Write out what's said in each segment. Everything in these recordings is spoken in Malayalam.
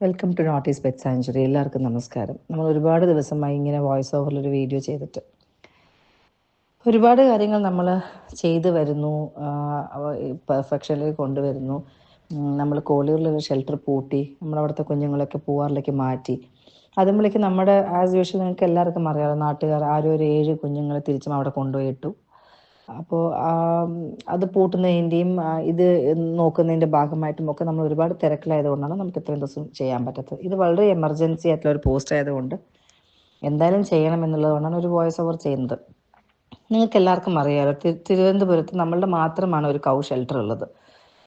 Welcome to notice pet sanctuary. എല്ലാവർക്കും നമസ്കാരം. നമ്മൾ ഒരുപാട് ദിവസമായി ഇങ്ങനെ വോയിസ് ഓവറിലൊരു വീഡിയോ ചെയ്തിട്ട് ഒരുപാട് കാര്യങ്ങൾ നമ്മൾ ചെയ്തു വരുന്നു, പെർഫെക്ഷനിലേക്ക് കൊണ്ടുവരുന്നു. നമ്മൾ കോളിയൂരിലൊരു ഷെൽട്ടർ പൂട്ടി നമ്മളവിടുത്തെ കുഞ്ഞുങ്ങളൊക്കെ പൂവാറിലേക്ക് മാറ്റി. അതുമ്പോഴേക്ക് നമ്മുടെ ആസ് യൂഷ്വൽ നിങ്ങൾക്ക് എല്ലാവർക്കും അറിയാമല്ലോ, നാട്ടുകാർ ആരും ഒരു 7 കുഞ്ഞുങ്ങളെ തിരിച്ചും അവിടെ കൊണ്ടുപോയിട്ടു. അപ്പോൾ അത് പൂട്ടുന്നതിൻ്റെയും ഇത് നോക്കുന്നതിൻ്റെ ഭാഗമായിട്ടും ഒക്കെ നമ്മൾ ഒരുപാട് തിരക്കിലായതുകൊണ്ടാണ് നമുക്ക് ഇത്രയും ദിവസം ചെയ്യാൻ പറ്റാത്തത്. ഇത് വളരെ എമർജൻസി ആയിട്ടുള്ള ഒരു പോസ്റ്റ് ആയതുകൊണ്ട് എന്തായാലും ചെയ്യണം എന്നുള്ളതുകൊണ്ടാണ് ഒരു വോയിസ് ഓവർ ചെയ്യുന്നത്. നിങ്ങൾക്ക് എല്ലാവർക്കും അറിയാമല്ലോ, തിരുവനന്തപുരത്ത് നമ്മളുടെ മാത്രമാണ് ഒരു കൗ ഷെൽട്ടർ ഉള്ളത്.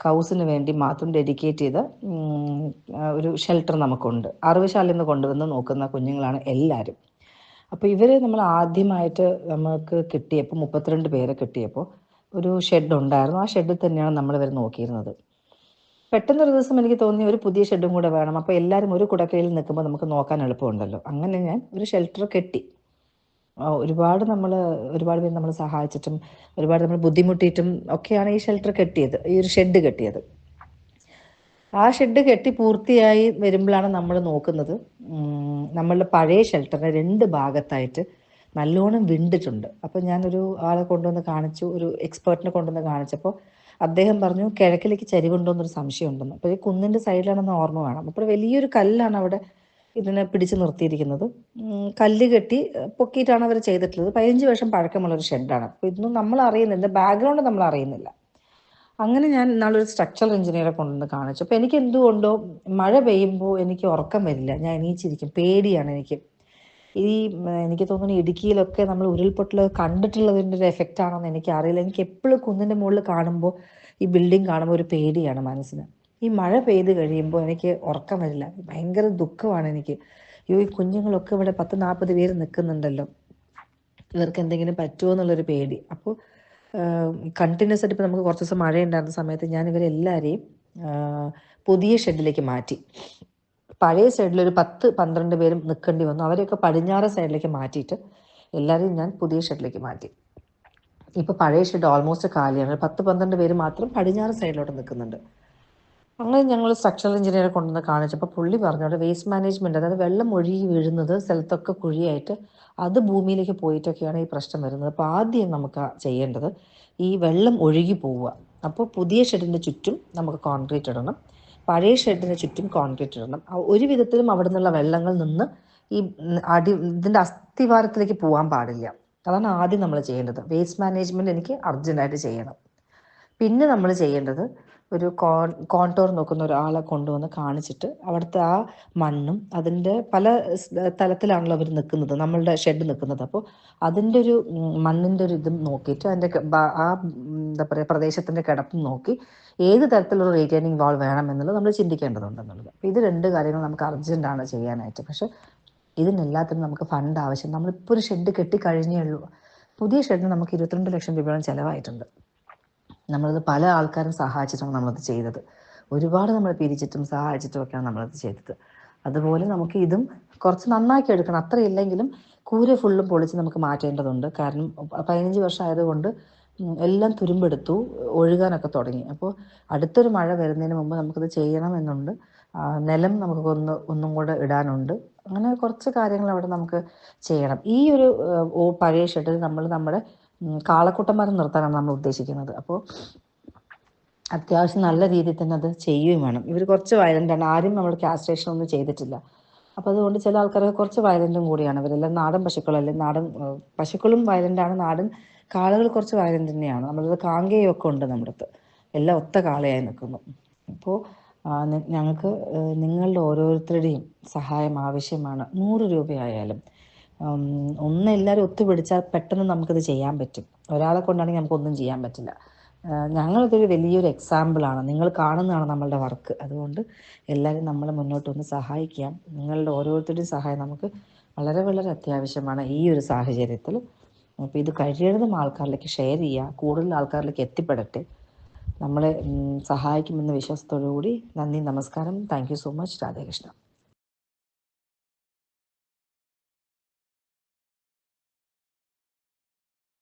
കൗസിന് വേണ്ടി മാത്രം ഡെഡിക്കേറ്റ് ചെയ്ത ഒരു ഷെൽട്ടർ നമുക്കുണ്ട്. അറിവുശാലയിൽ നിന്ന് കൊണ്ടുവന്ന് നോക്കുന്ന കുഞ്ഞുങ്ങളാണ് എല്ലാവരും. അപ്പോൾ ഇവർ നമ്മൾ ആദ്യമായിട്ട് നമുക്ക് കിട്ടിയപ്പോൾ 32 പേരെ കിട്ടിയപ്പോൾ ഒരു ഷെഡ് ഉണ്ടായിരുന്നു. ആ ഷെഡിൽ തന്നെയാണ് നമ്മളിവർ നോക്കിയിരുന്നത്. പെട്ടെന്നൊരു ദിവസം എനിക്ക് തോന്നി ഒരു പുതിയ ഷെഡും കൂടെ വേണം. അപ്പോൾ എല്ലാവരും ഒരു കുടക്കയിൽ നിൽക്കുമ്പോൾ നമുക്ക് നോക്കാൻ എളുപ്പമുണ്ടല്ലോ. അങ്ങനെ ഞാൻ ഒരു ഷെൽട്ടർ കെട്ടി. ഒരുപാട് പേര് നമ്മൾ സഹായിച്ചിട്ടും ഒരുപാട് നമ്മൾ ബുദ്ധിമുട്ടിയിട്ടും ഒക്കെയാണ് ഈ ഷെൽട്ടർ കെട്ടിയത്, ഈ ഒരു ഷെഡ് കെട്ടിയത്. ആ ഷെഡ് കെട്ടി പൂർത്തിയായി വരുമ്പോഴാണ് നമ്മൾ നോക്കുന്നത്, നമ്മളുടെ പഴയ ഷെൽട്ടറിന് 2 ഭാഗത്തായിട്ട് നല്ലോണം വിണ്ടിട്ടുണ്ട്. അപ്പോൾ ഞാനൊരു ആളെ കൊണ്ടുവന്ന് കാണിച്ചു, ഒരു എക്സ്പേർട്ടിനെ കൊണ്ടുവന്ന് കാണിച്ചപ്പോൾ അദ്ദേഹം പറഞ്ഞു കിഴക്കിലേക്ക് ചരിവുണ്ടോ എന്നൊരു സംശയം ഉണ്ടെന്ന്. അപ്പോൾ ഈ കുന്നിൻ്റെ സൈഡിലാണെന്ന് ഓർമ്മ വേണം. അപ്പോൾ വലിയൊരു കല്ലാണ് അവിടെ ഇതിനെ പിടിച്ച് നിർത്തിയിരിക്കുന്നത്. കല്ല് കെട്ടി പൊക്കിയിട്ടാണ് അവർ ചെയ്തിട്ടുള്ളത്. 15 വർഷം പഴക്കമുള്ളൊരു ഷെഡാണ്. അപ്പോൾ ഇതൊന്നും നമ്മൾ അറിയുന്നില്ല, ബാക്ക്ഗ്രൗണ്ട് നമ്മൾ അറിയുന്നില്ല. അങ്ങനെ ഞാൻ ഇന്നാളൊരു സ്ട്രക്ചറൽ എഞ്ചിനീയറെ കൊണ്ടുവന്ന് കാണിച്ചു. അപ്പോൾ എനിക്ക് എന്തുകൊണ്ടോ മഴ പെയ്യുമ്പോൾ എനിക്ക് ഉറക്കം വരില്ല, ഞാൻ എണീച്ചിരിക്കും, പേടിയാണ് എനിക്ക്. എനിക്ക് തോന്നുന്നു ഇടുക്കിയിലൊക്കെ നമ്മൾ ഉരുൾപൊട്ടൽ കണ്ടിട്ടുള്ളതിൻ്റെ ഒരു എഫക്റ്റ് ആണോ എന്ന് എനിക്കറിയില്ല. എനിക്ക് എപ്പോഴും കുന്നിൻ്റെ മുകളിൽ കാണുമ്പോൾ, ഈ ബിൽഡിംഗ് കാണുമ്പോൾ ഒരു പേടിയാണ് മനസ്സിന്. ഈ മഴ പെയ്ത് കഴിയുമ്പോൾ എനിക്ക് ഉറക്കം വരില്ല, ഭയങ്കര ദുഃഖമാണ് എനിക്ക്. ഈ കുഞ്ഞുങ്ങളൊക്കെ ഇവിടെ 10-40 പേര് നിൽക്കുന്നുണ്ടല്ലോ, ഇവർക്ക് എന്തെങ്കിലും പറ്റുമോ എന്നുള്ളൊരു പേടി. അപ്പോൾ കണ്ടിന്യൂസ് ആയിട്ട് ഇപ്പോൾ നമുക്ക് കുറച്ച് ദിവസം മഴ ഉണ്ടായിരുന്ന സമയത്ത് ഞാൻ ഇവരെല്ലാവരെയും പുതിയ ഷെഡിലേക്ക് മാറ്റി. പഴയ സൈഡിൽ ഒരു 10-12 പേരും നിൽക്കേണ്ടി വന്നു. അവരെയൊക്കെ പടിഞ്ഞാറ് സൈഡിലേക്ക് മാറ്റിയിട്ട് എല്ലാവരെയും ഞാൻ പുതിയ ഷെഡിലേക്ക് മാറ്റി. ഇപ്പോൾ പഴയ ഷെഡ് ഓൾമോസ്റ്റ് കാലിയാണ്. 10-12 പേര് മാത്രം പടിഞ്ഞാറ് സൈഡിലോട്ട് നിൽക്കുന്നുണ്ട്. അങ്ങനെ ഞങ്ങൾ സ്ട്രക്ചറൽ എഞ്ചിനീയറെ കൊണ്ടുവന്ന് കാണിച്ചപ്പോൾ പുള്ളി പറഞ്ഞു അവിടെ വേസ്റ്റ് മാനേജ്മെൻറ്റ്, അതായത് വെള്ളം ഒഴുകി വീഴുന്നത് സ്ഥലത്തൊക്കെ കുഴിയായിട്ട് അത് ഭൂമിയിലേക്ക് പോയിട്ടൊക്കെയാണ് ഈ പ്രശ്നം വരുന്നത്. അപ്പോൾ ആദ്യം നമുക്ക് ചെയ്യേണ്ടത് ഈ വെള്ളം ഒഴുകി പോവുക. അപ്പോൾ പുതിയ ഷെഡിൻ്റെ ചുറ്റും നമുക്ക് കോൺക്രീറ്റ് ഇടണം, പഴയ ഷെഡിന് ചുറ്റും കോൺക്രീറ്റ് ഇടണം. ഒരു വിധത്തിലും അവിടെ നിന്നുള്ള വെള്ളങ്ങൾ നിന്ന് ഈ ഇതിൻ്റെ അസ്ഥിവാരത്തിലേക്ക് പോകാൻ പാടില്ല. അതാണ് ആദ്യം നമ്മൾ ചെയ്യേണ്ടത്. വേസ്റ്റ് മാനേജ്മെൻറ്റ് എനിക്ക് അർജൻറ്റായിട്ട് ചെയ്യണം. പിന്നെ നമ്മൾ ചെയ്യേണ്ടത് ഒരു കോൺടോർ നോക്കുന്ന ഒരാളെ കൊണ്ടുവന്ന് കാണിച്ചിട്ട് അവിടുത്തെ ആ മണ്ണും അതിൻ്റെ പല തലത്തിലാണല്ലോ അവർ നിൽക്കുന്നത്, നമ്മളുടെ ഷെഡ് നിൽക്കുന്നത്. അപ്പോൾ അതിൻ്റെ ഒരു മണ്ണിൻ്റെ ഒരു ഇതും നോക്കിയിട്ട് അതിൻ്റെ ആ എന്താ പറയുക പ്രദേശത്തിൻ്റെ കിടപ്പും നോക്കി ഏത് തരത്തിലുള്ള റീറ്റെയിനിങ് വാൾ വേണമെന്നുള്ളത് നമ്മൾ ചിന്തിക്കേണ്ടതുണ്ടെന്നുള്ളത്. അപ്പോൾ ഇത് 2 കാര്യങ്ങൾ നമുക്ക് അർജൻറ്റാണ് ചെയ്യാനായിട്ട്. പക്ഷേ ഇതിനെല്ലാത്തിനും നമുക്ക് ഫണ്ട് ആവശ്യം. നമ്മളിപ്പോൾ ഒരു ഷെഡ് കെട്ടി കഴിഞ്ഞേ ഉള്ളൂ. പുതിയ ഷെഡിന് നമുക്ക് 22 ലക്ഷം രൂപയോളം ചിലവായിട്ടുണ്ട്. നമ്മളത് പല ആൾക്കാരും സഹായിച്ചിട്ടാണ് നമ്മളത് ചെയ്തത്. ഒരുപാട് നമ്മൾ പിരിച്ചിട്ടും സഹായിച്ചിട്ടും ഒക്കെയാണ് നമ്മളത് ചെയ്തത്. അതുപോലെ നമുക്ക് ഇതും കുറച്ച് നന്നാക്കി എടുക്കണം. അത്രയില്ലെങ്കിലും കൂര ഫുള്ളും പൊളിച്ച് നമുക്ക് മാറ്റേണ്ടതുണ്ട്. കാരണം 15 വർഷം ആയതുകൊണ്ട് എല്ലാം തുരുമ്പെടുത്തു, ഒഴുകാനൊക്കെ തുടങ്ങി. അപ്പോൾ അടുത്തൊരു മഴ വരുന്നതിന് മുമ്പ് നമുക്കത് ചെയ്യണമെന്നുണ്ട്. നിലം നമുക്ക് ഒന്നും കൂടെ ഇടാനുണ്ട്. അങ്ങനെ കുറച്ച് കാര്യങ്ങൾ അവിടെ നമുക്ക് ചെയ്യണം. ഈ ഒരു പഴയ ഷെഡിൽ നമ്മൾ നമ്മുടെ കാളക്കൂട്ടന്മാരെ നിർത്താനാണ് നമ്മൾ ഉദ്ദേശിക്കുന്നത്. അപ്പോൾ അത്യാവശ്യം നല്ല രീതിയിൽ തന്നെ അത് ചെയ്യുകയും വേണം. ഇവർ കുറച്ച് വയലൻ്റാണ്, ആരും നമ്മൾ കാസ്ട്രേഷൻ ഒന്നും ചെയ്തിട്ടില്ല. അപ്പോൾ അതുകൊണ്ട് ചില ആൾക്കാർക്ക് കുറച്ച് വയലൻറ്റും കൂടിയാണ്. ഇവരെല്ലാം നാടൻ പശുക്കളല്ലേ, നാടൻ പശുക്കളും വയലൻ്റാണ്, നാടൻ കാളകൾ കുറച്ച് വയലൻ്റ് തന്നെയാണ്. നമ്മളത് കാങ്കയൊക്കെ ഉണ്ട് നമ്മുടെ അടുത്ത്, എല്ലാം ഒത്ത കാളയായി നിൽക്കുന്നു. അപ്പോൾ ഞങ്ങൾക്ക് നിങ്ങളുടെ ഓരോരുത്തരുടെയും സഹായം ആവശ്യമാണ്. 100 രൂപയായാലും എല്ലാവരും ഒത്തുപിടിച്ചാൽ പെട്ടെന്ന് നമുക്കിത് ചെയ്യാൻ പറ്റും. ഒരാളെ കൊണ്ടാണെങ്കിൽ നമുക്കൊന്നും ചെയ്യാൻ പറ്റില്ല. ഞങ്ങളിതൊരു വലിയൊരു എക്സാമ്പിളാണ്, നിങ്ങൾ കാണുന്നതാണ് നമ്മളുടെ വർക്ക്. അതുകൊണ്ട് എല്ലാവരും നമ്മളെ മുന്നോട്ടൊന്ന് സഹായിക്കാം. നിങ്ങളുടെ ഓരോരുത്തരുടെയും സഹായം നമുക്ക് വളരെ വളരെ അത്യാവശ്യമാണ് ഈ ഒരു സാഹചര്യത്തിൽ. അപ്പോൾ ഇത് കഴിയുന്നതും ആൾക്കാരിലേക്ക് ഷെയർ ചെയ്യുക, കൂടുതൽ ആൾക്കാരിലേക്ക് എത്തിപ്പെടട്ടെ. നമ്മളെ സഹായിക്കുമെന്ന വിശ്വാസത്തോടു കൂടി നന്ദി, നമസ്കാരം. Thank you so much. Radhe Krishna.